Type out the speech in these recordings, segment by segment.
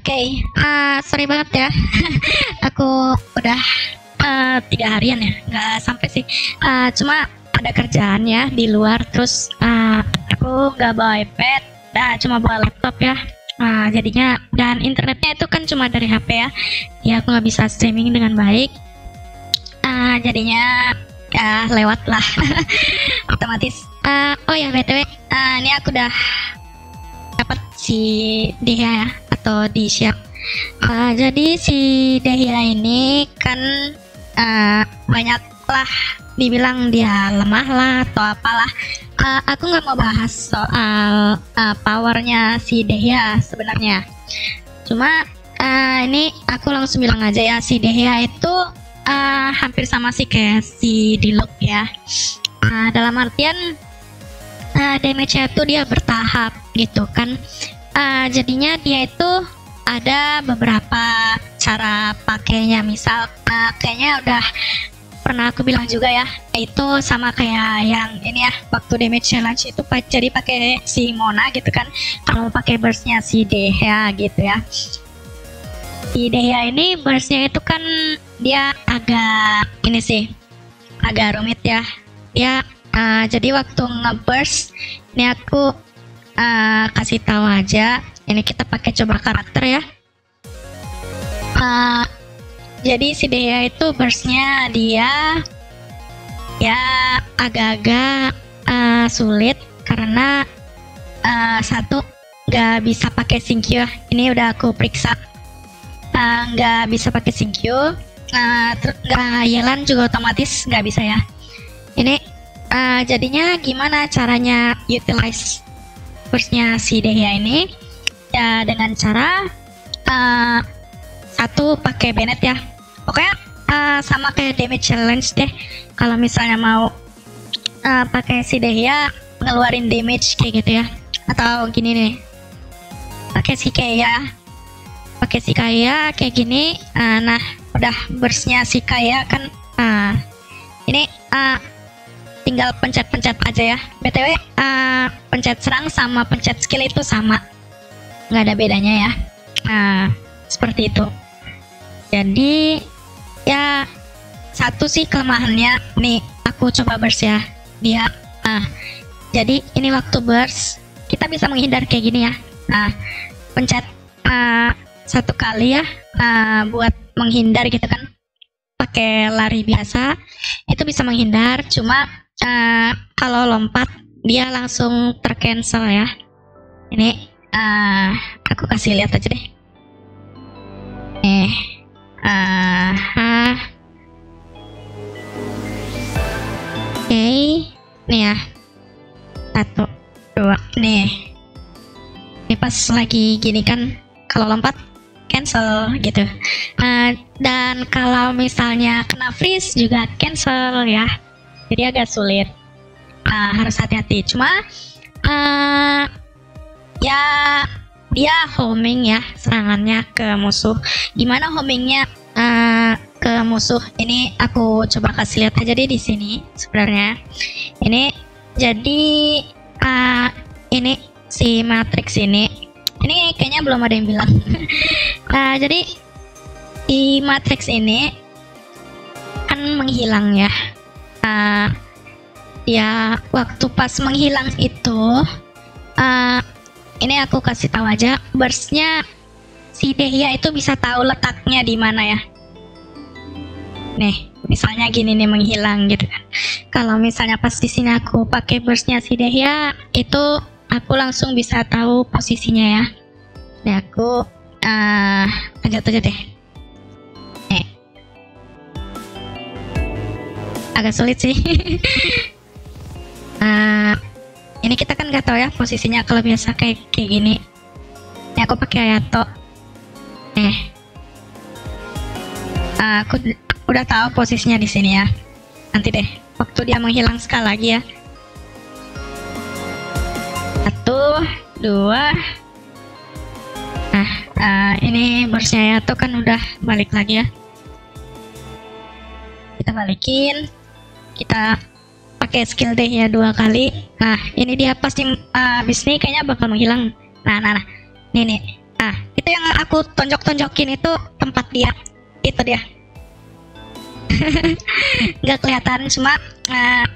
Oke, sorry banget ya. Aku udah 3 harian ya, nggak sampai sih. Cuma ada kerjaan ya di luar, terus aku nggak bawa iPad, cuma bawa laptop ya. Jadinya dan internetnya itu kan cuma dari HP ya. Ya aku nggak bisa streaming dengan baik. Jadinya ya lewat lah, otomatis. Oh ya BTW, ini aku udah dapat si Dehya ya, atau Disha. Jadi si Dehya ini kan banyak lah dibilang dia lemah lah atau apalah. Aku nggak mau bahas soal powernya si Dehya sebenarnya. Cuma ini aku langsung bilang aja ya, si Dehya itu hampir sama sih kayak si Diluc ya. Dalam artian damage-nya itu dia bertahap gitu kan. Jadinya dia itu ada beberapa cara pakainya. Misal kayaknya udah pernah aku bilang juga ya, itu sama kayak yang ini ya, waktu damage challenge itu jadi pakai si Mona gitu kan. Kalau pakai burstnya si Dehya gitu ya. Si Dehya ini burstnya itu kan dia agak ini sih, agak rumit ya. Dia jadi waktu ngeburst ini aku kasih tahu aja. Ini kita pakai coba karakter ya. Jadi si Dehya itu burstnya dia ya agak-agak sulit karena satu nggak bisa pakai Xingqiu ya. Ini udah aku periksa, nggak bisa pakai Xingqiu. Yelan juga otomatis nggak bisa ya. Ini jadinya gimana caranya utilize burstnya si Dehya ini ya, dengan cara satu pakai Bennett ya. Pokoknya sama kayak damage challenge deh. Kalau misalnya mau pakai si Dehya ngeluarin damage kayak gitu ya, atau gini nih, pakai si Kaeya kayak gini. Nah udah burstnya si Kaeya kan, ini tinggal pencet-pencet aja ya. BTW pencet serang sama pencet skill itu sama, nggak ada bedanya ya. Seperti itu. Jadi ya satu sih kelemahannya nih, aku coba burst ya dia. Jadi ini waktu burst kita bisa menghindar kayak gini ya. Pencet satu kali ya buat menghindar gitu kan, pakai lari biasa itu bisa menghindar. Cuma kalau lompat dia langsung tercancel ya. Ini aku kasih lihat aja deh. Oke, nih ya, 1, 2, nih. Ini pas lagi gini kan, kalau lompat cancel gitu. Dan kalau misalnya kena freeze juga cancel ya. Jadi agak sulit. Harus hati-hati. Cuma ya dia homing ya serangannya ke musuh. Gimana homingnya ke musuh? Ini aku coba kasih lihat aja deh di sini sebenarnya. Ini jadi ini si Matrix ini kayaknya belum ada yang bilang. Jadi di Matrix ini kan menghilang ya. Ya waktu pas menghilang itu ini aku kasih tahu aja, burstnya si Dehya itu bisa tahu letaknya di mana ya. Nih, misalnya gini nih menghilang gitu kan. Kalau misalnya pas di sini aku pakai burstnya si Dehya, itu aku langsung bisa tahu posisinya ya. Nih aku lanjut aja deh. Nih, agak sulit sih. Ini kita kan nggak tahu ya posisinya. Kalau biasa kayak gini, ini aku pakai Hayato. Aku udah tahu posisinya di sini ya. Nanti deh waktu dia menghilang sekali lagi ya. 1, 2. Ini burstnya Hayato kan udah balik lagi ya. Kita balikin, kita pakai skill Dehya 2 kali. Nah ini dia pasti abis ini kayaknya bakal menghilang. Nah nih. Itu yang aku tonjok-tonjokin itu tempat dia, itu dia. Nggak kelihatan, cuma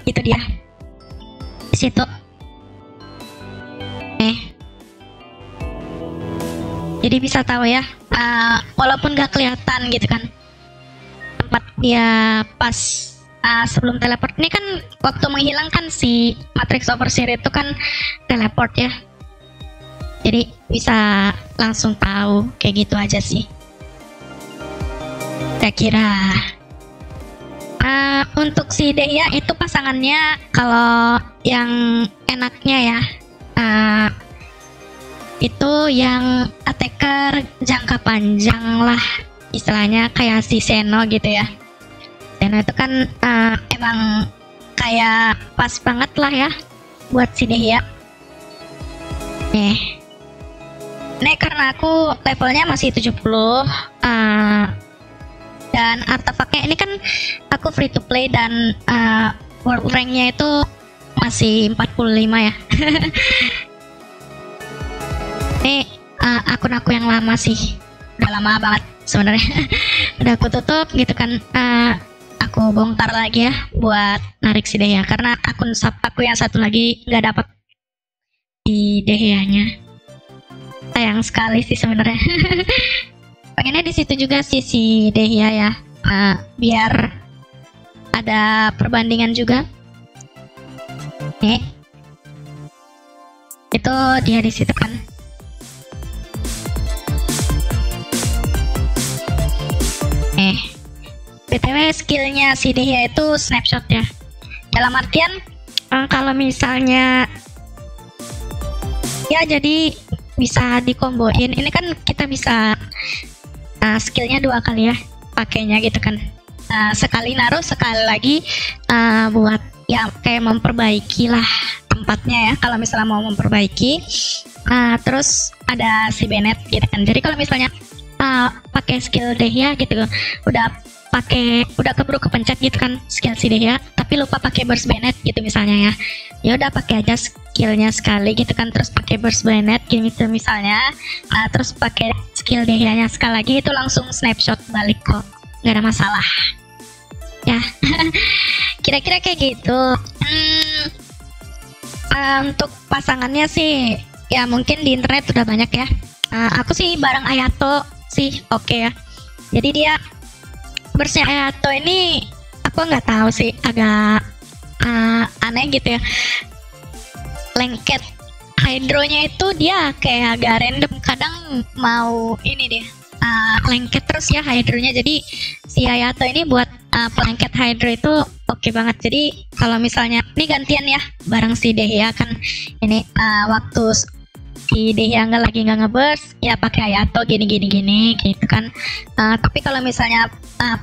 itu dia di situ. Jadi bisa tahu ya, walaupun nggak kelihatan gitu kan tempat dia pas sebelum teleport. Ini kan waktu menghilangkan si Matrix Overseer itu kan teleport ya, jadi bisa langsung tahu kayak gitu aja sih kira-kira. Untuk si Dehya itu pasangannya kalau yang enaknya ya, itu yang attacker jangka panjang lah istilahnya, kayak si Seno gitu ya. Seno itu kan emang kayak pas banget lah ya buat si Dehya. Nih karena aku levelnya masih 70, dan artefaknya ini kan aku free to play, dan world ranknya itu masih 45 ya. Ini akun aku yang lama sih, udah lama banget sebenarnya. Udah aku tutup gitu kan, aku bongkar lagi ya buat narik si Dehya, karena akun sub aku yang satu lagi nggak dapat di Dehyanya. Sayang sekali sih sebenarnya. Pengennya di situ juga sih si Dehya ya, biar ada perbandingan juga. Itu dia di situ kan. BTW skillnya si Dehya itu snapshot ya. Dalam artian kalau misalnya ya jadi bisa dikomboin. Ini kan kita bisa skillnya 2 kali ya pakainya gitu kan. Sekali naruh, sekali lagi buat ya kayak memperbaiki lah tempatnya ya, kalau misalnya mau memperbaiki. Terus ada si Bennett gitu kan. Jadi kalau misalnya pakai skill Dehya gitu, udah keburu kepencet gitu kan skill si Dehya, tapi lupa pakai burst Bennett gitu misalnya ya udah pakai aja skillnya sekali gitu kan, terus pakai burst Bennett gitu misalnya, terus pakai skill Dehyanya sekali lagi, itu langsung snapshot balik kok, nggak ada masalah ya. Kira-kira kayak gitu. Untuk pasangannya sih ya mungkin di internet udah banyak ya. Aku sih bareng Ayato sih oke ya. Jadi dia burstnya Ayato ini aku nggak tahu sih, agak aneh gitu ya. Lengket hydronya itu dia kayak agak random, kadang mau ini deh lengket terus ya hydronya. Jadi si Ayato ini buat pelengket hydro itu oke banget. Jadi kalau misalnya ini gantian ya bareng si Dehya kan, ini waktu si Dehya nggak ngeburst ya pakai Ayato gini gitu kan. Tapi kalau misalnya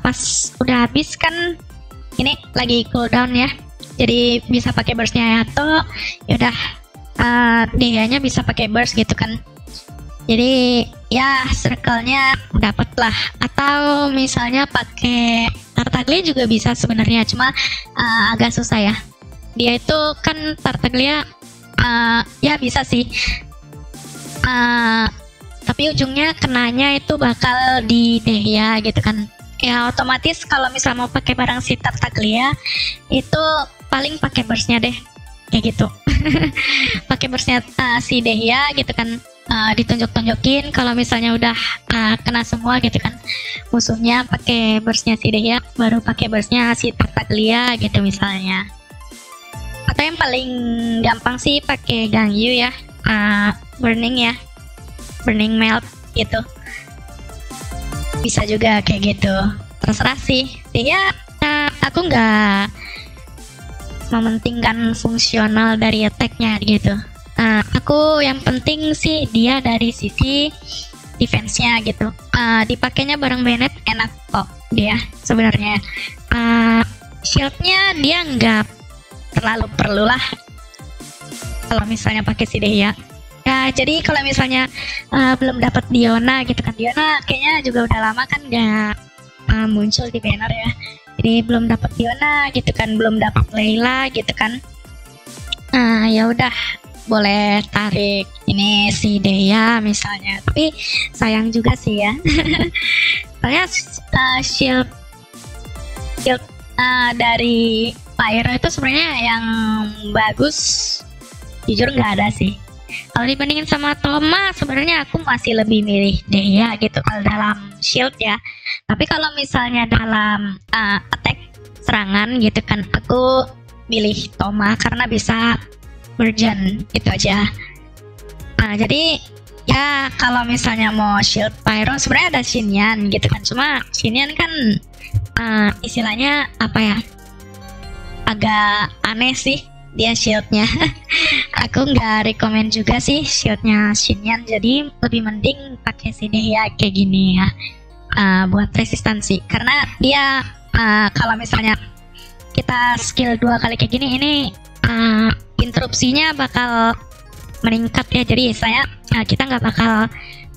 pas udah habis kan ini lagi cooldown ya, jadi bisa pakai burstnya Ayato, yaudah Dehyanya bisa pakai burst gitu kan. Jadi ya circle-nya dapet lah. Atau misalnya pakai Tartaglia juga bisa sebenarnya, cuma agak susah ya. Dia itu kan Tartaglia ya bisa sih, tapi ujungnya kenanya itu bakal di Dehya gitu kan. Ya otomatis kalau misalnya mau pakai barang si Tartaglia itu paling pakai burstnya deh kayak gitu. Pakai burstnya si Dehya gitu kan, ditunjuk-tunjukin. Kalau misalnya udah kena semua gitu kan musuhnya, pakai burstnya si Dehya, baru pakai burstnya si Tartaglia gitu misalnya. Atau yang paling gampang sih pakai Gangyu ya, burning ya, burning melt gitu, bisa juga kayak gitu, terserah sih. Dehya aku nggak mementingkan fungsional dari attack-nya gitu. Aku yang penting sih dia dari sisi defense-nya gitu. Dipakainya bareng Bennett enak kok dia sebenarnya. Shield-nya dia nggak terlalu perlu lah kalau misalnya pakai si Dehya. Ya jadi kalau misalnya belum dapat Diona gitu kan, Diona kayaknya juga udah lama kan nggak muncul di banner ya. Jadi belum dapat Diona gitu kan, belum dapat Layla gitu kan. Ya udah boleh tarik ini si Dea misalnya, tapi sayang juga sih ya. Soalnya shield dari Pyro itu sebenarnya yang bagus jujur nggak ada sih. Kalau dibandingin sama Thoma sebenarnya aku masih lebih milih Dea gitu kalau dalam shield ya. Tapi kalau misalnya dalam attack serangan gitu kan, aku milih Thoma karena bisa Burgen itu aja. Nah jadi ya kalau misalnya mau shield Pyro sebenarnya ada Xinyan gitu kan, cuma Xinyan kan istilahnya apa ya, agak aneh sih dia shieldnya. Aku nggak rekomend juga sih shieldnya Xinyan, jadi lebih mending pakai si Dea kayak gini ya, buat resistansi. Karena dia kalau misalnya kita skill 2 kali kayak gini, ini interupsinya bakal meningkat ya. Jadi kita nggak bakal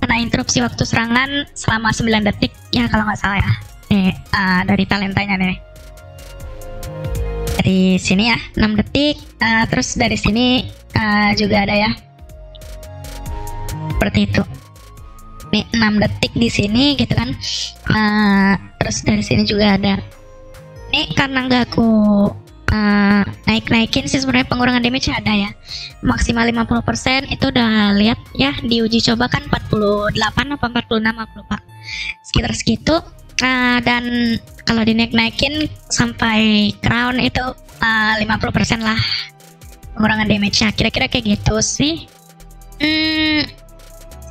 kena interupsi waktu serangan selama 9 detik ya kalau nggak salah ya. Nih dari talentanya nih, dari sini ya 6 detik, terus dari sini juga ada ya seperti itu nih 6 detik di sini gitu kan. Terus dari sini juga ada nih, karena nggak aku naikin sih sebenarnya pengurangan damage ada ya, maksimal 50%. Itu udah lihat ya di uji coba kan 48 apa 46 aku lupa, sekitar segitu. Dan kalau dinaikin sampai crown itu 50% lah pengurangan damage-nya, kira-kira kayak gitu sih.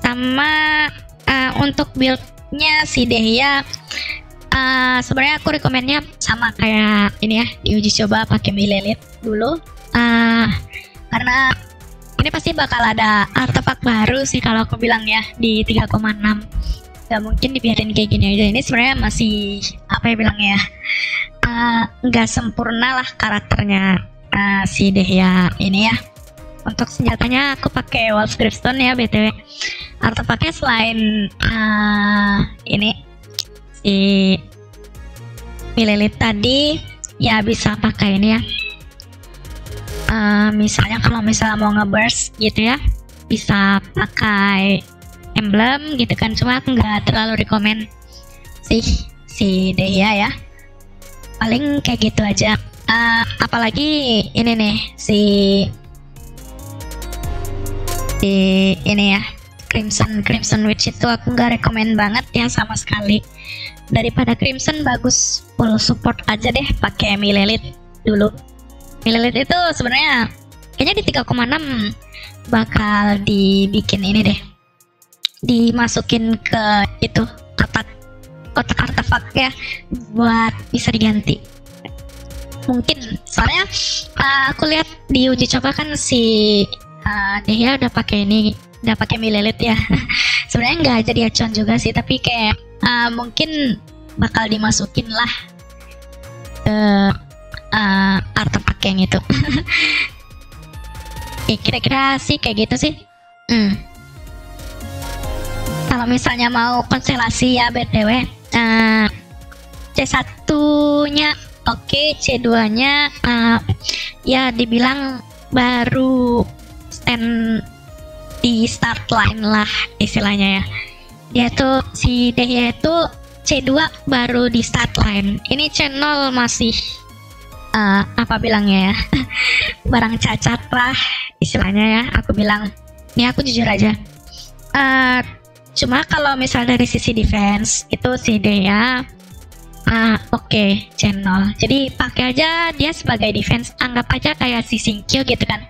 Sama untuk build-nya si Dea sebenarnya aku rekomennya sama kayak ini ya, di uji coba pakai Milelit dulu, karena ini pasti bakal ada artefak baru sih kalau aku bilang ya di 3,6. Gak mungkin dibiarin kayak gini aja. Ini sebenarnya masih apa ya bilangnya ya, nggak sempurna lah karakternya si Dea ini ya. Untuk senjatanya aku pakai Wolf Gravestone ya btw. Artefaknya selain ini si Milelit tadi ya bisa pakai ini ya, misalnya kalau misalnya mau ngeburst gitu ya bisa pakai emblem gitu kan, cuma aku nggak terlalu rekomend sih si Dea ya, paling kayak gitu aja. Apalagi ini nih si ini ya Crimson Witch itu aku nggak rekomend banget ya sama sekali. Daripada Crimson bagus full support aja deh pakai Milelit dulu. Milelit itu sebenarnya kayaknya di 3,6 bakal dibikin ini deh, dimasukin ke itu kotak artefak ya buat bisa diganti mungkin. Soalnya aku lihat di uji coba kan si Dea udah pakai ini, udah pakai Milelit ya. Sebenarnya nggak jadi acuan juga sih, tapi kayak mungkin bakal dimasukin lah ke artefak yang itu. Kira-kira sih kayak gitu sih. Kalau misalnya mau konstelasi ya btw, C1 nya oke, C2 nya ya dibilang baru stand di start line lah istilahnya ya. Dia tuh si Dea itu C2 baru di start line. Ini channel masih apa bilangnya ya, barang cacat lah istilahnya ya aku bilang. Ini aku jujur aja, cuma kalau misal dari sisi defense itu si Dea oke, channel, jadi pakai aja dia sebagai defense, anggap aja kayak si Xingqiu gitu kan.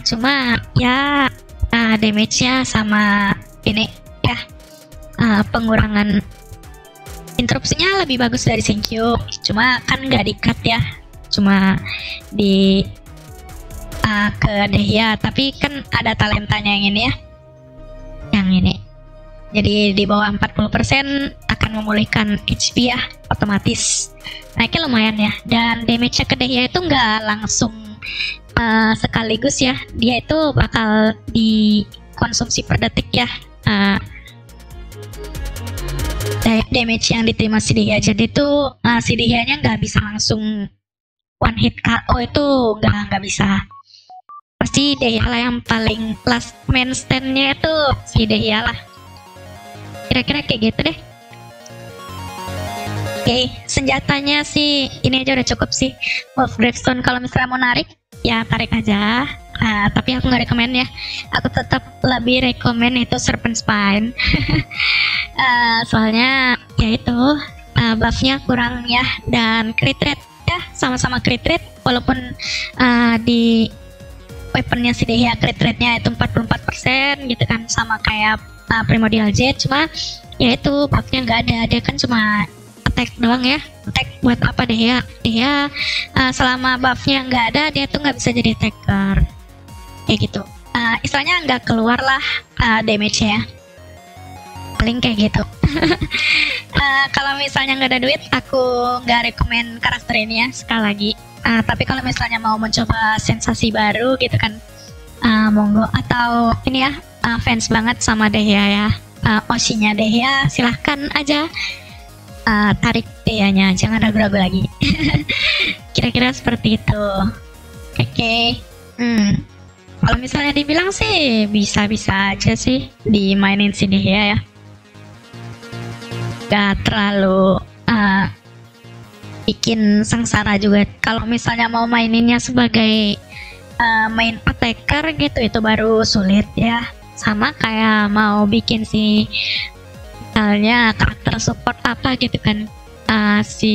Cuma ya damage-nya sama ini ya, pengurangan interupsinya lebih bagus dari Xingqiu, cuma kan nggak di-cut ya, cuma di ke Dea. Tapi kan ada talentanya yang ini ya, yang ini, jadi di bawah 40% akan memulihkan HP ya, otomatis naiknya lumayan ya. Dan damage-nya ke Dea itu nggak langsung sekaligus ya, dia itu bakal dikonsumsi per detik ya, damage yang diterima si Dea. Jadi tuh si Dea nya nggak bisa langsung one hit KO, itu nggak bisa, pasti Dehya lah yang paling last man stand-nya itu si Dehya lah. Kira-kira kayak gitu deh. Oke, senjatanya sih ini aja udah cukup sih. Wolf Gravestone, kalau misalnya mau narik ya tarik aja. Tapi aku nggak rekomen ya. Aku tetap lebih rekomen itu Serpent Spine. Soalnya ya itu buffnya kurang ya, dan crit rate ya sama-sama crit rate, walaupun di weaponnya si Dehya crit rate-nya itu 44% gitu kan, sama kayak Primordial Jet, cuma ya itu buffnya nggak ada, dia kan cuma attack doang ya. Attack buat apa Dehya? Dehya selama buffnya nggak ada, dia tuh nggak bisa jadi attacker kayak gitu. Istilahnya nggak keluar lah damage-nya, paling kayak gitu. Kalau misalnya nggak ada duit, aku nggak rekomen karakter ini ya sekali lagi. Tapi kalau misalnya mau mencoba sensasi baru gitu kan, monggo. Atau ini ya, fans banget sama Dehya ya, Oshinya Dehya, silahkan aja tarik Dehyanya, jangan ragu-ragu lagi. Kira-kira seperti itu. Oke. Kalau misalnya dibilang sih bisa-bisa aja sih dimainin si Dehya ya, gak terlalu bikin sengsara juga. Kalau misalnya mau maininnya sebagai main attacker gitu, itu baru sulit ya. Sama kayak mau bikin si misalnya karakter support apa gitu kan, si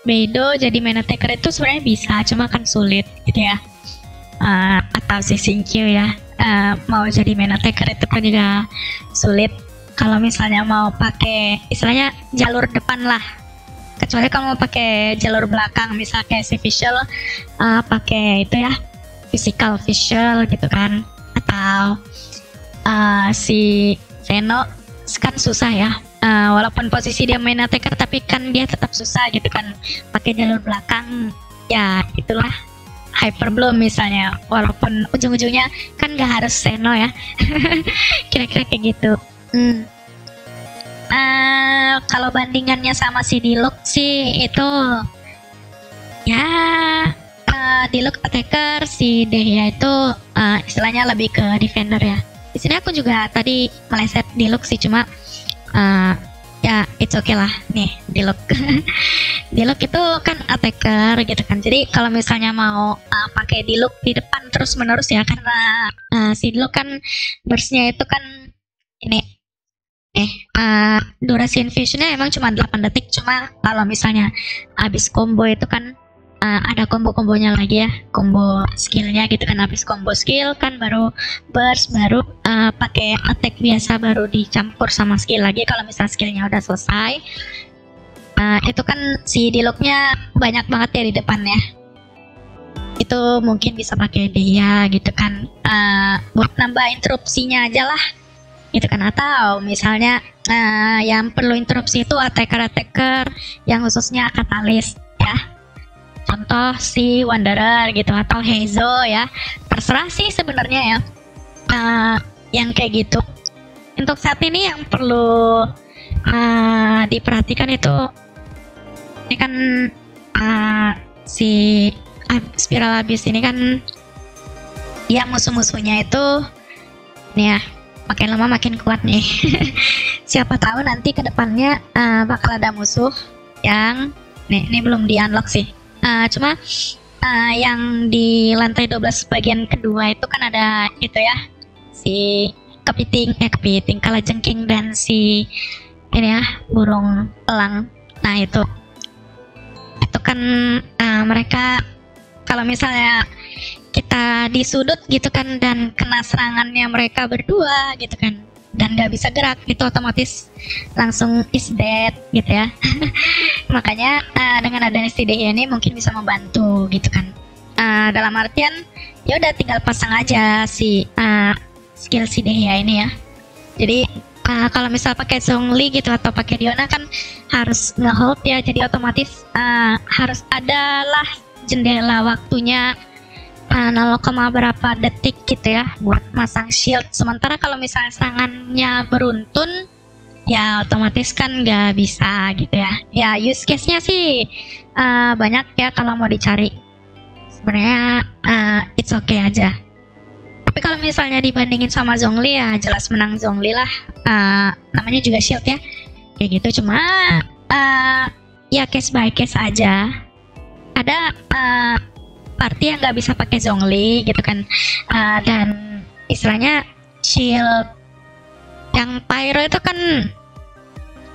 Beidou jadi main attacker itu sebenarnya bisa, cuma kan sulit gitu ya. Atau si Xingqiu ya, mau jadi main attacker itu kan juga sulit kalau misalnya mau pakai istilahnya jalur depan lah. Kecuali kamu pakai jalur belakang, misalnya kayak si Visual pakai itu ya, physical visual gitu kan, atau si Zeno kan susah ya, walaupun posisi dia main attacker tapi kan dia tetap susah gitu kan pakai jalur belakang ya. Itulah Hyper Bloom misalnya, walaupun ujung-ujungnya kan gak harus Zeno ya. Kira-kira kayak gitu. Kalau bandingannya sama si Diluc sih itu ya, Diluc attacker, si Dehya itu istilahnya lebih ke defender ya. Di sini aku juga tadi meleset Diluc sih, cuma ya it's okay lah nih Diluc. Diluc itu kan attacker gitu kan, jadi kalau misalnya mau pakai Diluc di depan terus menerus ya, karena si Diluc kan burstnya itu kan ini durasi infusionnya emang cuma 8 detik, cuma kalau misalnya habis combo itu kan ada combo-kombonya lagi ya, combo skillnya gitu kan. Habis combo skill kan baru burst, baru pakai attack biasa, baru dicampur sama skill lagi kalau misalnya skillnya udah selesai. Itu kan si Dilucnya banyak banget ya di depannya, itu mungkin bisa pakai Dehya gitu kan, buat nambah interupsinya aja lah gitu kan. Atau misalnya yang perlu interupsi itu attacker-attacker yang khususnya katalis ya, contoh si Wanderer gitu, atau Heizo ya, terserah sih sebenarnya ya, yang kayak gitu. Untuk saat ini yang perlu diperhatikan itu ini kan si Spiral Abyss ini kan ya, musuh-musuhnya itu nih ya, makin lama makin kuat nih. Siapa tahu nanti kedepannya bakal ada musuh yang ini belum di unlock sih. Cuma yang di lantai 12 bagian kedua itu kan ada itu ya, si kepiting kalajengking dan si ini ya, burung elang. Nah itu kan mereka kalau misalnya kita di sudut gitu kan dan kena serangannya mereka berdua gitu kan, dan nggak bisa gerak, itu otomatis langsung is dead gitu ya. Makanya dengan adanya si Dehya ini mungkin bisa membantu gitu kan. Dalam artian ya udah tinggal pasang aja si skill si Dehya ini ya. Jadi kalau misal pakai Zhongli gitu atau pakai Diona kan harus nge-hold ya, jadi otomatis harus adalah jendela waktunya 0, berapa detik gitu ya buat masang shield. Sementara kalau misalnya serangannya beruntun ya otomatis kan nggak bisa gitu ya. Ya use case-nya sih banyak ya kalau mau dicari. Sebenarnya it's okay aja Tapi kalau misalnya dibandingin sama Zhongli ya jelas menang Zhongli lah. Namanya juga shield ya, kayak gitu. Cuma ya case by case aja. Ada party yang nggak bisa pakai Zhongli gitu kan, dan istilahnya shield yang Pyro itu kan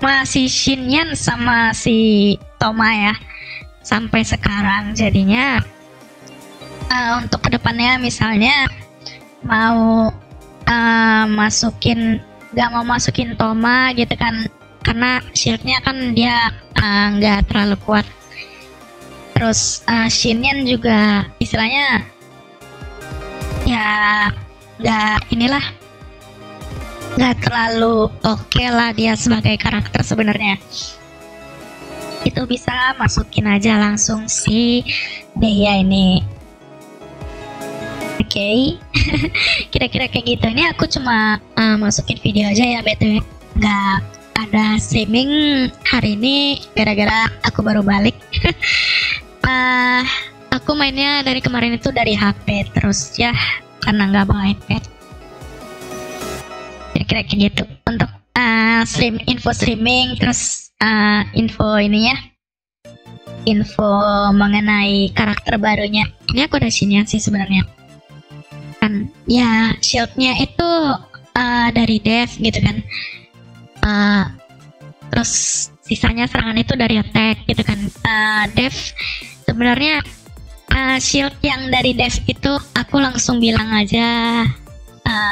masih Xinyan sama si Toma ya sampai sekarang. Jadinya untuk kedepannya misalnya mau nggak mau masukin Toma gitu kan, karena shieldnya kan dia nggak terlalu kuat. Terus Xinyan juga istilahnya ya nggak terlalu oke lah dia sebagai karakter sebenarnya. Itu bisa masukin aja langsung si Dehya ini. Oke. Kira-kira kayak gitu. Ini aku cuma masukin video aja ya, BTW nggak ada streaming hari ini gara-gara aku baru balik. Aku mainnya dari kemarin itu dari HP terus ya, karena nggak bawa iPad. Kira-kira kayak gitu untuk info streaming. Terus info ini ya, info mengenai karakter barunya. Ini aku udah sini sih sebenarnya kan ya, shieldnya itu dari dev gitu kan, terus sisanya serangan itu dari attack gitu kan. Dev sebenarnya shield yang dari dev itu aku langsung bilang aja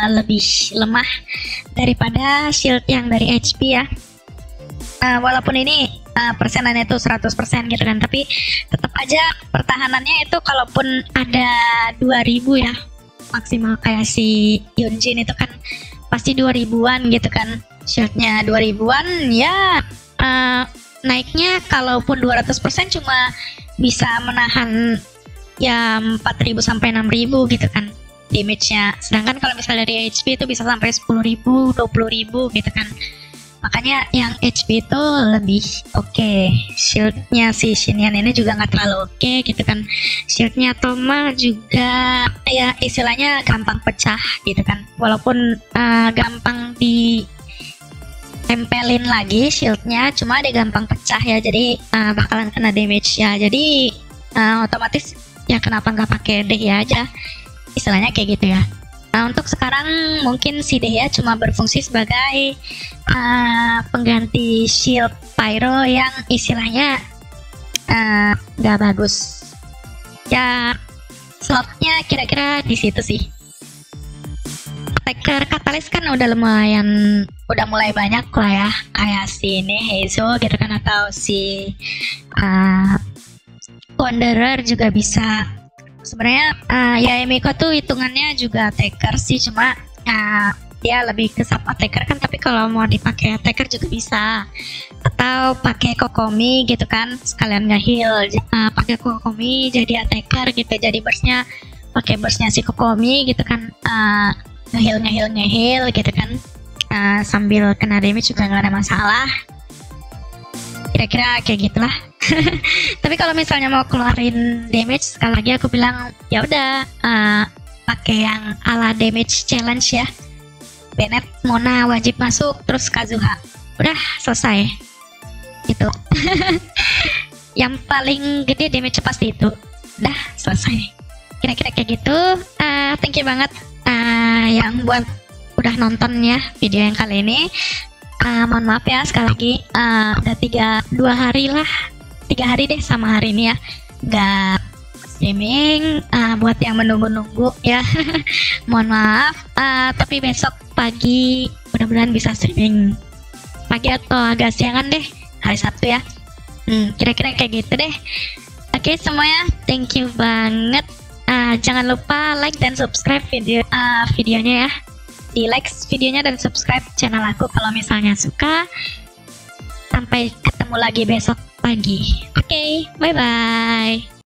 lebih lemah daripada shield yang dari HP ya. Walaupun ini persenannya itu 100% gitu kan, tapi tetap aja pertahanannya itu kalaupun ada 2000 ya maksimal, kayak si Yunjin itu kan pasti 2000-an gitu kan, shieldnya 2000-an ya. Naiknya kalaupun 200% cuma bisa menahan ya 4000 sampai 6000 gitu kan damage-nya. Sedangkan kalau misalnya dari HP itu bisa sampai 10.000, 20.000 gitu kan. Makanya yang HP itu lebih oke. Shieldnya si Xinyan ini juga nggak terlalu oke gitu kan. Shieldnya Toma juga ya istilahnya gampang pecah gitu kan. Walaupun gampang ditempelin lagi shieldnya, cuma dia gampang pecah ya. Jadi bakalan kena damage ya. Jadi otomatis ya kenapa nggak pakai Dehya aja. Istilahnya kayak gitu ya. Nah, untuk sekarang mungkin si Dehya cuma berfungsi sebagai pengganti shield Pyro yang istilahnya nggak bagus. Ya slotnya kira-kira di situ sih. Attacker Katalis kan udah mulai banyak lah ya, kayak si ini Heizo gitu kan, atau si Wanderer juga bisa. Sebenarnya ya Emiko tuh hitungannya juga attacker sih, cuma dia lebih ke sub attacker kan. Tapi kalau mau dipakai attacker juga bisa, atau pakai Kokomi gitu kan sekalian nge-heal. Pakai Kokomi jadi attacker gitu, jadi burstnya pakai burstnya si Kokomi gitu kan, nge-heal gitu kan, sambil kena damage juga nggak ada masalah. Kira-kira kayak gitulah. Tapi kalau misalnya mau keluarin damage, sekali lagi aku bilang ya udah pakai yang ala damage challenge ya. Bennett, Mona wajib masuk, terus Kazuha. Udah selesai. Gitu. Yang paling gede damage pasti itu. Udah selesai. Kira-kira kayak gitu. Thank you banget yang buat udah nonton ya video yang kali ini. Mohon maaf ya sekali lagi, udah 3 hari deh sama hari ini ya nggak streaming, buat yang menunggu-nunggu ya. Mohon maaf, tapi besok pagi mudah-mudahan bisa streaming pagi atau agak siangan deh, hari Sabtu ya. Kira-kira kayak gitu deh. Oke semuanya, thank you banget. Jangan lupa like dan subscribe videonya ya. Di like videonya dan subscribe channel aku kalau misalnya suka. Sampai ketemu lagi besok pagi. Oke, bye bye.